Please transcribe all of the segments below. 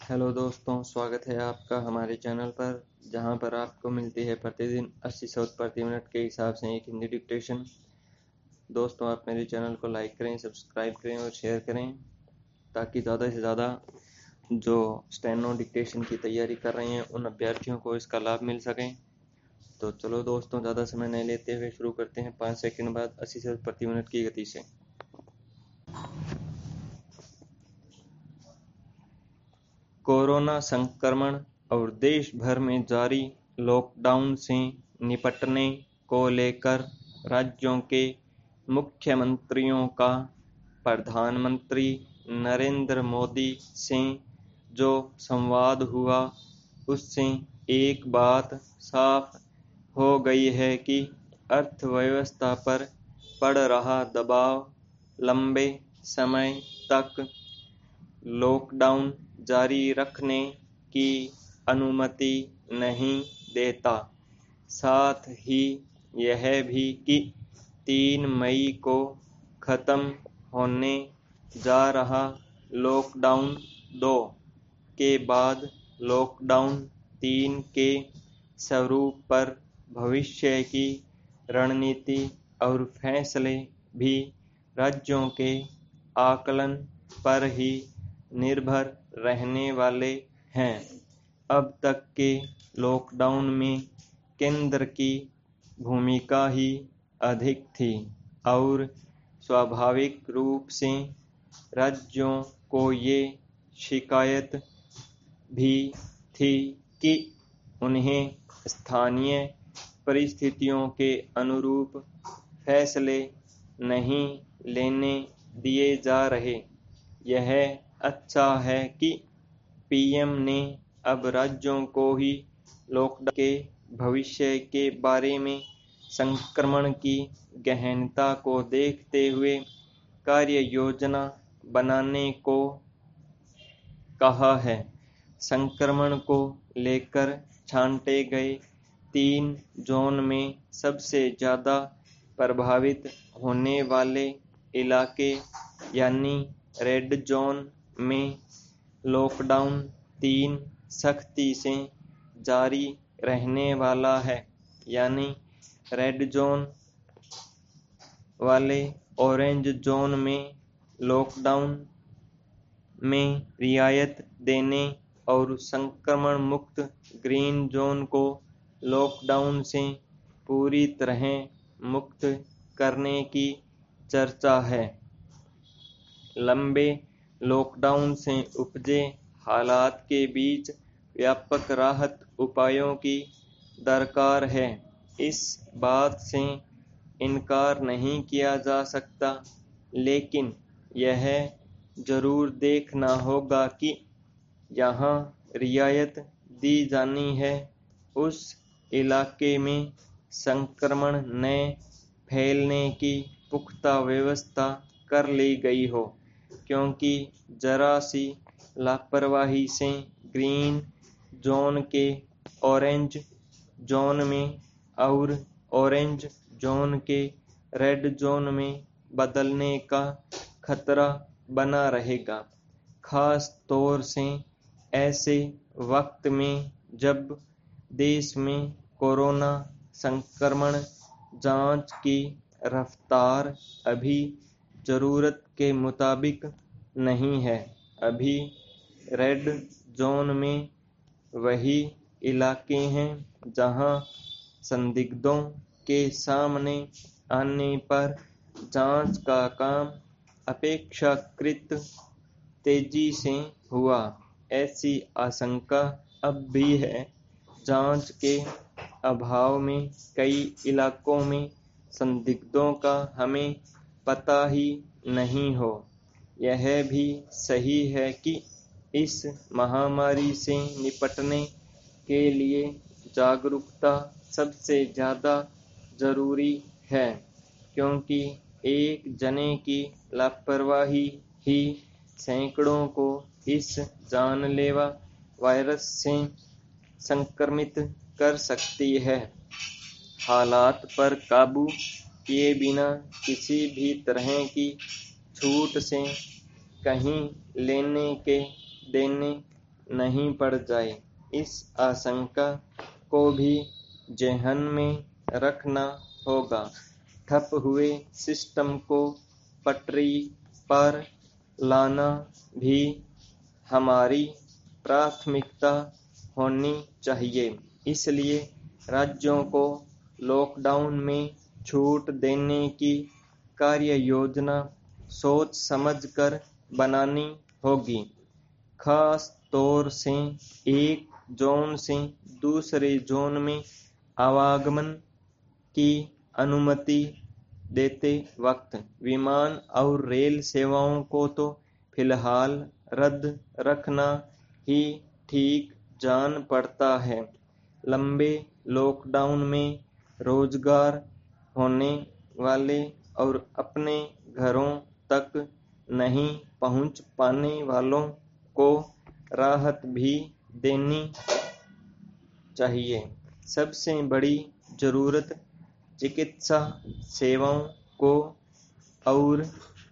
Hello दोस्तों, स्वागत है आपका हमारे चैनल पर, जहां पर आपको मिलती है प्रतिदिन 80 शब्द प्रति मिनट के हिसाब से एक हिंदी डिक्टेशन। दोस्तों, आप मेरे चैनल को लाइक करें, सब्सक्राइब करें और शेयर करें ताकि ज़्यादा से ज़्यादा जो स्टेनो डिक्टेशन की तैयारी कर रहे हैं उन अभ्यर्थियों को इसका लाभ मिल सके। तो चलो दोस्तों, ज़्यादा समय नहीं लेते हुए शुरू करते हैं 5 सेकंड बाद 80 शब्द प्रति मिनट की गति से। कोरोना संक्रमण और देश भर में जारी लॉकडाउन से निपटने को लेकर राज्यों के मुख्यमंत्रियों का प्रधानमंत्री नरेंद्र मोदी से जो संवाद हुआ, उससे एक बात साफ हो गई है कि अर्थव्यवस्था पर पड़ रहा दबाव लंबे समय तक लॉकडाउन जारी रखने की अनुमति नहीं देता। साथ ही यह भी कि 3 मई को खत्म होने जा रहा लॉकडाउन 2 के बाद लॉकडाउन 3 के स्वरूप पर भविष्य की रणनीति और फैसले भी राज्यों के आकलन पर ही निर्भर रहने वाले हैं। अब तक के लॉकडाउन में केंद्र की भूमिका ही अधिक थी और स्वाभाविक रूप से राज्यों को ये शिकायत भी थी कि उन्हें स्थानीय परिस्थितियों के अनुरूप फैसले नहीं लेने दिए जा रहे। यह अच्छा है कि पीएम ने अब राज्यों को ही लॉकडाउन के भविष्य के बारे में संक्रमण की गहनता को देखते हुए कार्य योजना बनाने को कहा है। संक्रमण को लेकर छांटे गए 3 जोन में सबसे ज़्यादा प्रभावित होने वाले इलाके यानी रेड जोन में लॉकडाउन 3 सख्ती से जारी रहने वाला है, यानी रेड जोन वाले ऑरेंज जोन में लॉकडाउन में रियायत देने और संक्रमण मुक्त ग्रीन जोन को लॉकडाउन से पूरी तरह मुक्त करने की चर्चा है। लंबे लॉकडाउन से उपजे हालात के बीच व्यापक राहत उपायों की दरकार है। इस बात से इनकार नहीं किया जा सकता, लेकिन यह जरूर देखना होगा कि यहाँ रियायत दी जानी है उस इलाके में संक्रमण न फैलने की पुख्ता व्यवस्था कर ली गई हो, क्योंकि जरा सी लापरवाही से ग्रीन जोन के ऑरेंज जोन में और ऑरेंज जोन के रेड जोन में बदलने का खतरा बना रहेगा, खास तौर से ऐसे वक्त में जब देश में कोरोना संक्रमण जांच की रफ्तार अभी जरूरत के मुताबिक नहीं है। अभी रेड जोन में वही इलाके हैं जहां संदिग्धों के सामने आने पर जांच का काम अपेक्षाकृत तेजी से हुआ। ऐसी आशंका अब भी है। जांच के अभाव में कई इलाकों में संदिग्धों का हमें पता ही नहीं हो। यह भी सही है कि इस महामारी से निपटने के लिए जागरूकता सबसे ज़्यादा जरूरी है, क्योंकि एक जने की लापरवाही ही सैकड़ों को इस जानलेवा वायरस से संक्रमित कर सकती है। हालात पर काबू किए बिना किसी भी तरह की छूट से कहीं लेने के देने नहीं पड़ जाए, इस आशंका को भी ज़हन में रखना होगा। ठप हुए सिस्टम को पटरी पर लाना भी हमारी प्राथमिकता होनी चाहिए। इसलिए राज्यों को लॉकडाउन में छूट देने की कार्ययोजना सोच समझकर बनानी होगी। खास तौर से एक जोन से दूसरे जोन में आवागमन की अनुमति देते वक्त विमान और रेल सेवाओं को तो फिलहाल रद्द रखना ही ठीक जान पड़ता है। लंबे लॉकडाउन में रोजगार होने वाले और अपने घरों तक नहीं पहुंच पाने वालों को राहत भी देनी चाहिए। सबसे बड़ी जरूरत चिकित्सा सेवाओं को और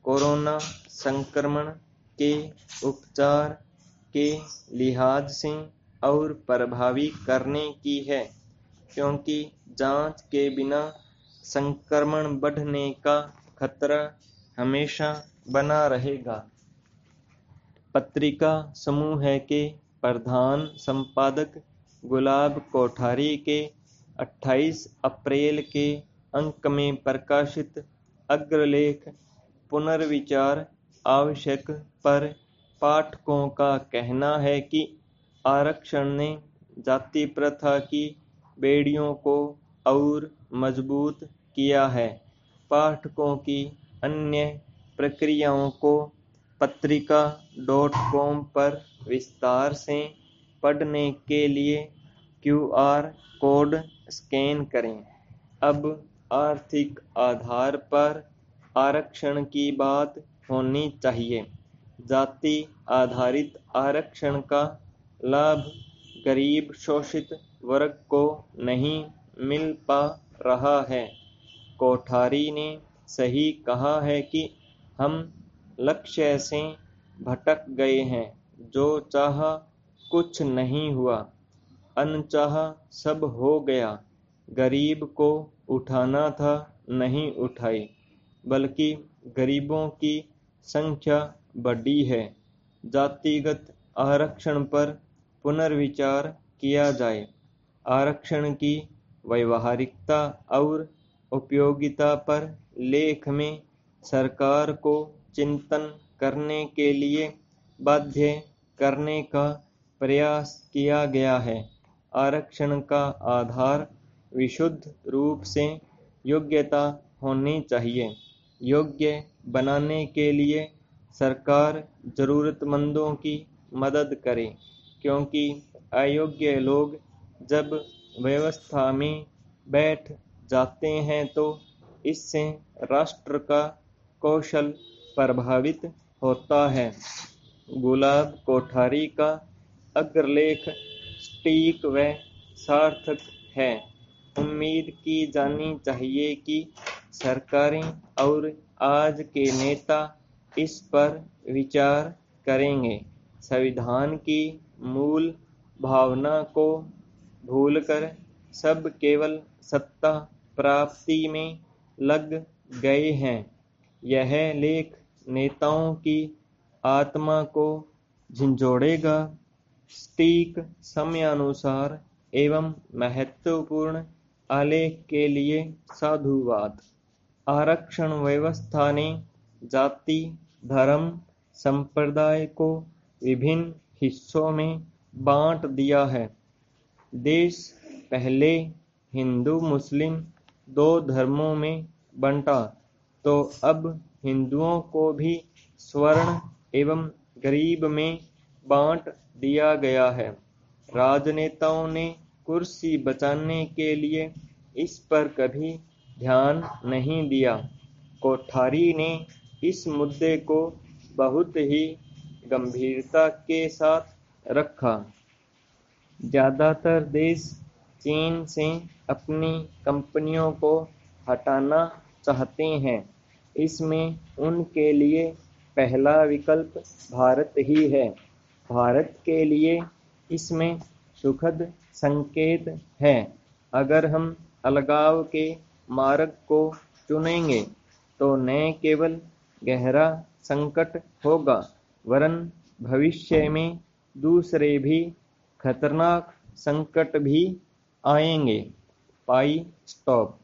कोरोना संक्रमण के उपचार के लिहाज से और प्रभावी करने की है, क्योंकि जांच के बिना संक्रमण बढ़ने का खतरा हमेशा बना रहेगा। पत्रिका समूह के प्रधान संपादक गुलाब कोठारी के 28 अप्रैल के अंक में प्रकाशित अग्रलेख पुनर्विचार आवश्यक पर पाठकों का कहना है कि आरक्षण ने जाति प्रथा की बेड़ियों को और मजबूत किया है। पाठकों की अन्य प्रक्रियाओं को पत्रिका.com पर विस्तार से पढ़ने के लिए QR कोड स्कैन करें। अब आर्थिक आधार पर आरक्षण की बात होनी चाहिए। जाति आधारित आरक्षण का लाभ गरीब शोषित वर्ग को नहीं मिल पा रहा है। कोठारी ने सही कहा है कि हम लक्ष्य से भटक गए हैं। जो चाहा कुछ नहीं हुआ, अनचाहा सब हो गया। गरीब को उठाना था, नहीं उठाई, बल्कि गरीबों की संख्या बढ़ी है। जातिगत आरक्षण पर पुनर्विचार किया जाए। आरक्षण की व्यावहारिकता और उपयोगिता पर लेख में सरकार को चिंतन करने के लिए बाध्य करने का प्रयास किया गया है। आरक्षण का आधार विशुद्ध रूप से योग्यता होनी चाहिए। योग्य बनाने के लिए सरकार जरूरतमंदों की मदद करे, क्योंकि अयोग्य लोग जब व्यवस्था में बैठ जाते हैं तो इससे राष्ट्र का कौशल प्रभावित होता है। गुलाब कोठारी का अग्रलेख सटीक व सार्थक है। उम्मीद की जानी चाहिए कि सरकारें और आज के नेता इस पर विचार करेंगे। संविधान की मूल भावना को भूलकर सब केवल सत्ता प्राप्ति में लग गए हैं। यह लेख नेताओं की आत्मा को झंझोड़ेगा। सटीक, समयानुसार एवं महत्वपूर्ण आलेख के लिए साधुवाद। आरक्षण व्यवस्था ने जाति, धर्म, संप्रदाय को विभिन्न हिस्सों में बांट दिया है। देश पहले हिंदू मुस्लिम दो धर्मों में बंटा, तो अब हिंदुओं को भी स्वर्ण एवं गरीब में बांट दिया गया है। राजनेताओं ने कुर्सी बचाने के लिए इस पर कभी ध्यान नहीं दिया। कोठारी ने इस मुद्दे को बहुत ही गंभीरता के साथ रखा। ज्यादातर देश चीन से अपनी कंपनियों को हटाना चाहते हैं। इसमें उनके लिए पहला विकल्प भारत ही है। भारत के लिए इसमें सुखद संकेत है। अगर हम अलगाव के मार्ग को चुनेंगे तो न केवल गहरा संकट होगा वरन भविष्य में दूसरे भी खतरनाक संकट भी आएंगे। पाई स्टॉप।